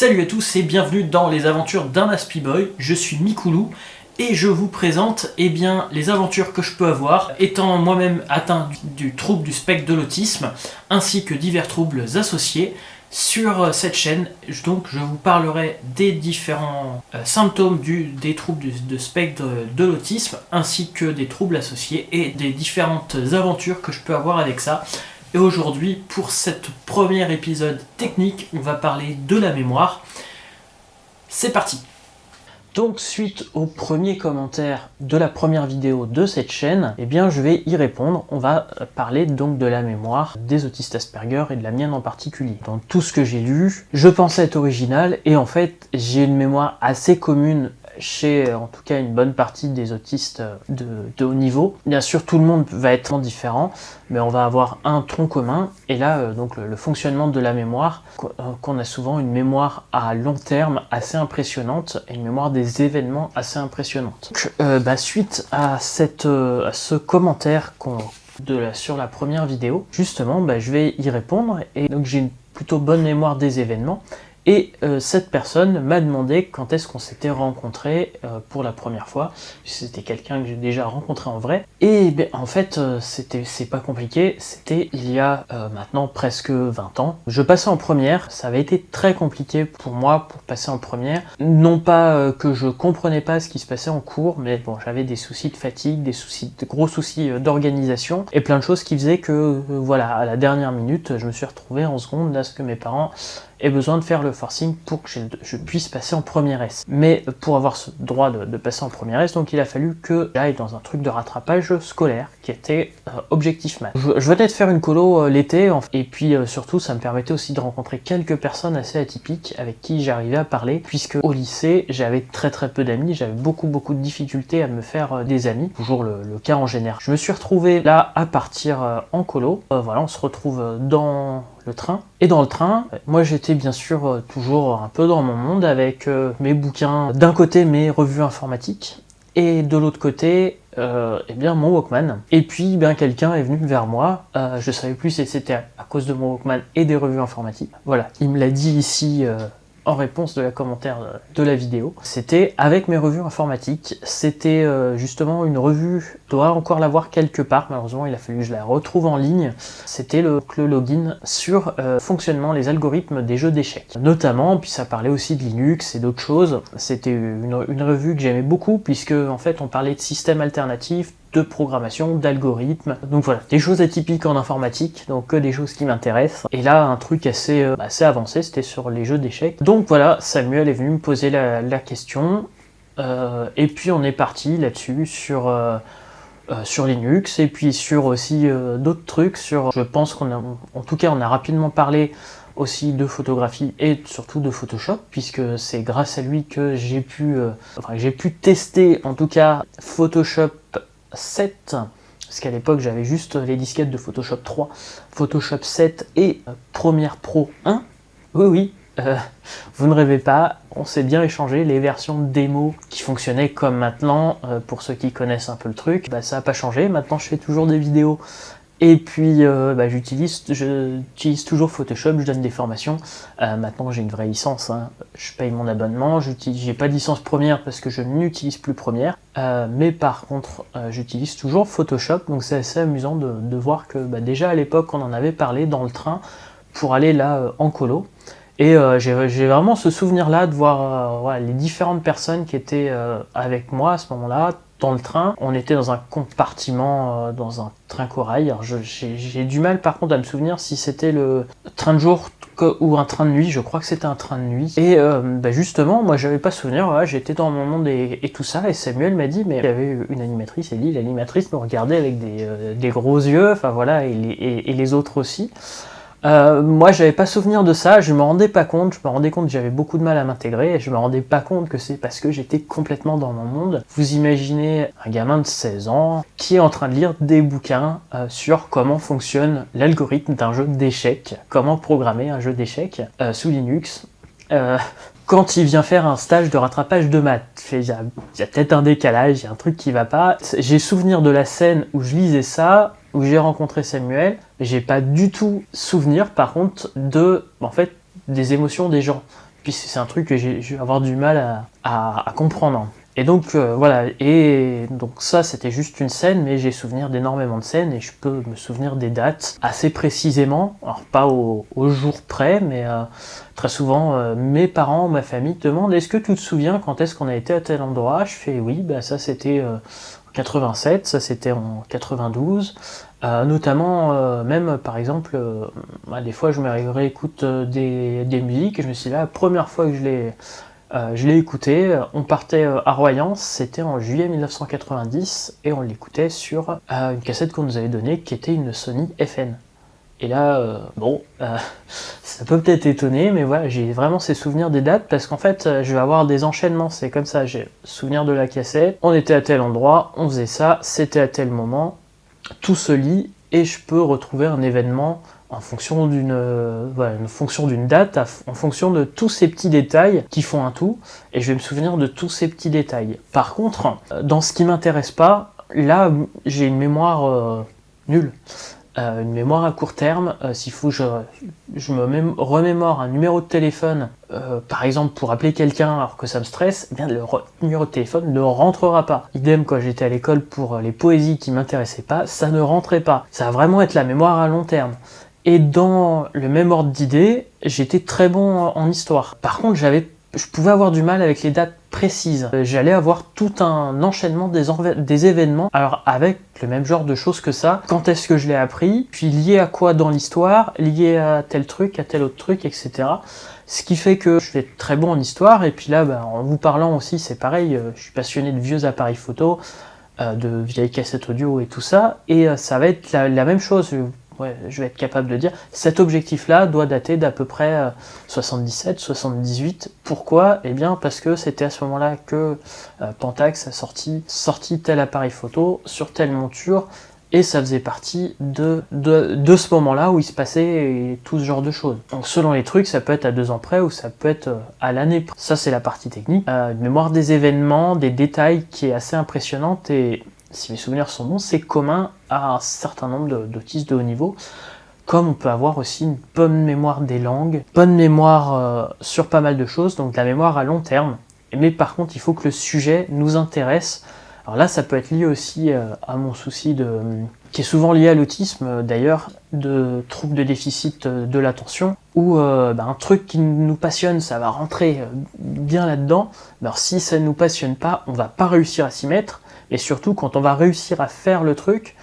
Salut à tous et bienvenue dans les aventures d'un Aspie Boy. Je suis Mikoulou et je vous présente les aventures que je peux avoir étant moi-même atteint du trouble du spectre de l'autisme ainsi que divers troubles associés. Sur cette chaîne, donc, je vous parlerai des différents symptômes des troubles de spectre de l'autisme ainsi que des troubles associés et des différentes aventures que je peux avoir avec ça. Et aujourd'hui, pour cet premier épisode technique, on va parler de la mémoire. C'est parti! Donc, suite au premier commentaire de la première vidéo de cette chaîne, je vais y répondre. On va parler donc de la mémoire des autistes Asperger et de la mienne en particulier. Dans tout ce que j'ai lu, je pensais être original et en fait, j'ai une mémoire assez commune chez en tout cas une bonne partie des autistes de haut niveau. Bien sûr, tout le monde va être différent, mais on va avoir un tronc commun. Et là, donc le fonctionnement de la mémoire, qu'on a souvent une mémoire à long terme assez impressionnante et une mémoire des événements assez impressionnante. Donc, suite à ce commentaire sur la première vidéo, justement, je vais y répondre. Et donc j'ai une plutôt bonne mémoire des événements. Et cette personne m'a demandé quand est-ce qu'on s'était rencontrés pour la première fois. C'était quelqu'un que j'ai déjà rencontré en vrai. Et en fait, c'est pas compliqué. C'était il y a maintenant presque 20 ans. Je passais en première. Ça avait été très compliqué pour moi pour passer en première. Non pas que je comprenais pas ce qui se passait en cours, mais bon, j'avais des soucis de fatigue, de gros soucis d'organisation et plein de choses qui faisaient que, voilà, à la dernière minute, je me suis retrouvé en seconde à ce que mes parents aient besoin de faire le forcing pour que je puisse passer en première S. Mais pour avoir ce droit de passer en première S, donc il a fallu que j'aille dans un truc de rattrapage scolaire qui était objectif maths. Je venais de faire une colo l'été et puis surtout ça me permettait aussi de rencontrer quelques personnes assez atypiques avec qui j'arrivais à parler, puisque au lycée j'avais très peu d'amis, j'avais beaucoup de difficultés à me faire des amis, toujours le cas en général. Je me suis retrouvé là à partir en colo, voilà, on se retrouve dans le train. Et dans le train, moi j'étais bien sûr toujours un peu dans mon monde avec mes bouquins, d'un côté mes revues informatiques, et de l'autre côté, mon Walkman. Et puis quelqu'un est venu vers moi, je savais plus si c'était à cause de mon Walkman et des revues informatiques. Voilà, il me l'a dit ici en réponse de la commentaire de la vidéo. C'était avec mes revues informatiques, c'était justement une revue, je dois encore l'avoir quelque part, malheureusement il a fallu que je la retrouve en ligne. C'était le login sur fonctionnement, les algorithmes des jeux d'échecs. Notamment, puis ça parlait aussi de Linux et d'autres choses. C'était une revue que j'aimais beaucoup, puisque en fait on parlait de systèmes alternatifs, de programmation, d'algorithmes, donc voilà, des choses atypiques en informatique, donc que des choses qui m'intéressent. Et là, un truc assez avancé, c'était sur les jeux d'échecs. Donc voilà, Samuel est venu me poser la question, et puis on est parti là-dessus sur Linux, et puis sur aussi d'autres trucs, je pense en tout cas on a rapidement parlé aussi de photographie et surtout de Photoshop, puisque c'est grâce à lui que j'ai pu tester en tout cas Photoshop 7, parce qu'à l'époque j'avais juste les disquettes de Photoshop 3, Photoshop 7 et Premiere Pro 1. Oui, vous ne rêvez pas, on s'est bien échangé les versions démo qui fonctionnaient comme maintenant, pour ceux qui connaissent un peu le truc, ça n'a pas changé, maintenant je fais toujours des vidéos. Et puis j'utilise toujours Photoshop, je donne des formations. Maintenant j'ai une vraie licence, hein. Je paye mon abonnement, j'ai pas de licence Premiere parce que je n'utilise plus Premiere. Mais par contre j'utilise toujours Photoshop, donc c'est assez amusant de voir que déjà à l'époque on en avait parlé dans le train pour aller là en colo. Et j'ai vraiment ce souvenir là de voir les différentes personnes qui étaient avec moi à ce moment-là. Dans le train, on était dans un compartiment, dans un train corail. Alors j'ai du mal par contre à me souvenir si c'était le train de jour ou un train de nuit, je crois que c'était un train de nuit. Et justement, moi j'avais pas souvenir, j'étais dans mon monde et tout ça, et Samuel m'a dit, mais il y avait une animatrice, et l'animatrice me regardait avec des gros yeux, enfin voilà, et les autres aussi. Moi j'avais pas souvenir de ça, je me rendais pas compte, je me rendais compte que j'avais beaucoup de mal à m'intégrer, et je me rendais pas compte que c'est parce que j'étais complètement dans mon monde. Vous imaginez un gamin de 16 ans qui est en train de lire des bouquins sur comment fonctionne l'algorithme d'un jeu d'échecs, comment programmer un jeu d'échecs sous Linux. Quand il vient faire un stage de rattrapage de maths, il y a peut-être un décalage, il y a un truc qui va pas. J'ai souvenir de la scène où je lisais ça, où j'ai rencontré Samuel, j'ai pas du tout souvenir par contre des émotions des gens. Puis c'est un truc que je vais avoir du mal à comprendre. Et donc voilà, et donc ça c'était juste une scène, mais j'ai souvenir d'énormément de scènes et je peux me souvenir des dates assez précisément, alors pas au jour près, mais très souvent mes parents, ma famille demandent est-ce que tu te souviens quand est-ce qu'on a été à tel endroit? Je fais oui, bah ça c'était en 87, ça c'était en 92, notamment même par exemple, des fois je me réécoute des musiques et je me suis dit la première fois que je l'ai écouté, on partait à Royan, c'était en juillet 1990, et on l'écoutait sur une cassette qu'on nous avait donnée, qui était une Sony FN. Et là, ça peut peut-être étonner, mais voilà, j'ai vraiment ces souvenirs des dates, parce qu'en fait, je vais avoir des enchaînements, c'est comme ça, j'ai souvenir de la cassette, on était à tel endroit, on faisait ça, c'était à tel moment, tout se lie, et je peux retrouver un événement en fonction d'une date, en fonction de tous ces petits détails qui font un tout, et je vais me souvenir de tous ces petits détails. Par contre, dans ce qui m'intéresse pas, là, j'ai une mémoire nulle. Une mémoire à court terme, s'il faut que je me remémore un numéro de téléphone, par exemple pour appeler quelqu'un alors que ça me stresse, eh bien le numéro de téléphone ne rentrera pas. Idem quand j'étais à l'école pour les poésies qui m'intéressaient pas, ça ne rentrait pas. Ça va vraiment être la mémoire à long terme. Et dans le même ordre d'idées, j'étais très bon en histoire. Par contre, je pouvais avoir du mal avec les dates précises. J'allais avoir tout un enchaînement des événements, alors avec le même genre de choses que ça. Quand est-ce que je l'ai appris, puis lié à quoi dans l'histoire, lié à tel truc, à tel autre truc, etc. Ce qui fait que je vais être très bon en histoire, et puis là, en vous parlant aussi, c'est pareil, je suis passionné de vieux appareils photo, de vieilles cassettes audio et tout ça, et ça va être la même chose. Je vais être capable de dire, cet objectif-là doit dater d'à peu près 77, 78. Pourquoi? Eh bien parce que c'était à ce moment-là que Pentax a sorti tel appareil photo sur telle monture, et ça faisait partie de ce moment-là où il se passait tout ce genre de choses. Donc selon les trucs, ça peut être à 2 ans près ou ça peut être à l'année près. Ça c'est la partie technique. Une mémoire des événements, des détails qui est assez impressionnante, et si mes souvenirs sont bons, c'est commun à un certain nombre d'autistes de haut niveau, comme on peut avoir aussi une bonne mémoire des langues, bonne mémoire sur pas mal de choses, donc la mémoire à long terme. Mais par contre, il faut que le sujet nous intéresse. Alors là, ça peut être lié aussi à mon souci qui est souvent lié à l'autisme d'ailleurs, de troubles de déficit de l'attention, où un truc qui nous passionne, ça va rentrer bien là-dedans. Alors si ça ne nous passionne pas, on va pas réussir à s'y mettre. Et surtout, quand on va réussir à faire le truc,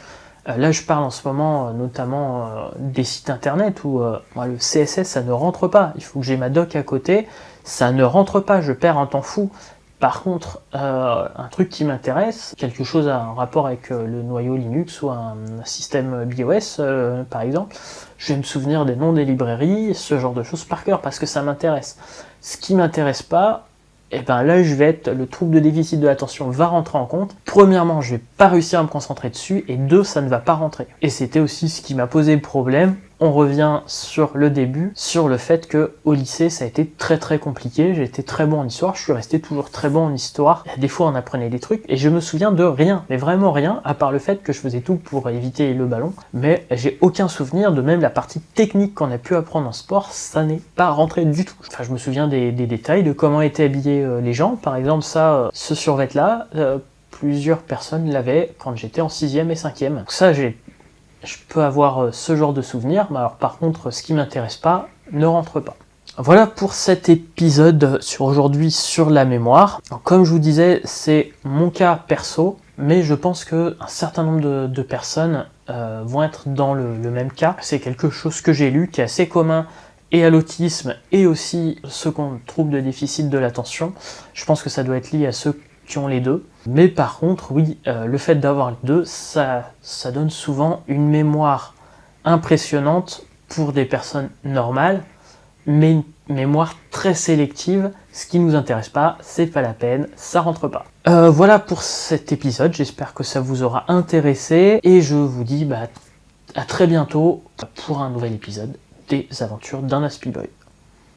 là je parle en ce moment notamment des sites internet où le CSS ça ne rentre pas, il faut que j'ai ma doc à côté, ça ne rentre pas, je perds un temps fou. Par contre, un truc qui m'intéresse, quelque chose en rapport avec le noyau Linux ou un système BIOS par exemple, je vais me souvenir des noms des librairies, ce genre de choses par cœur parce que ça m'intéresse. Ce qui m'intéresse pas, et ben là le trouble de déficit de l'attention va rentrer en compte. Premièrement, je vais pas réussir à me concentrer dessus, et 2, ça ne va pas rentrer. Et c'était aussi ce qui m'a posé problème. On revient sur le début, sur le fait que au lycée ça a été très très compliqué. J'ai été très bon en histoire, je suis resté toujours très bon en histoire. Des fois on apprenait des trucs et je me souviens de rien, mais vraiment rien, à part le fait que je faisais tout pour éviter le ballon. Mais j'ai aucun souvenir de même la partie technique qu'on a pu apprendre en sport, ça n'est pas rentré du tout. Enfin, je me souviens des détails, de comment étaient habillés les gens. Par exemple, ce survêt là, plusieurs personnes l'avaient quand j'étais en 6e et 5e. Donc ça, je peux avoir ce genre de souvenirs, mais alors par contre, ce qui m'intéresse pas ne rentre pas. Voilà pour cet épisode aujourd'hui sur la mémoire. Donc, comme je vous disais, c'est mon cas perso, mais je pense qu'un certain nombre de personnes vont être dans le même cas. C'est quelque chose que j'ai lu, qui est assez commun et à l'autisme, et aussi ceux qui ont trouble de déficit de l'attention. Je pense que ça doit être lié à ceux qui ont les deux. Mais par contre, oui, le fait d'avoir les deux, ça donne souvent une mémoire impressionnante pour des personnes normales, mais une mémoire très sélective. Ce qui nous intéresse pas, c'est pas la peine, ça rentre pas. Voilà pour cet épisode, j'espère que ça vous aura intéressé, et je vous dis à très bientôt pour un nouvel épisode des aventures d'un Aspie Boy.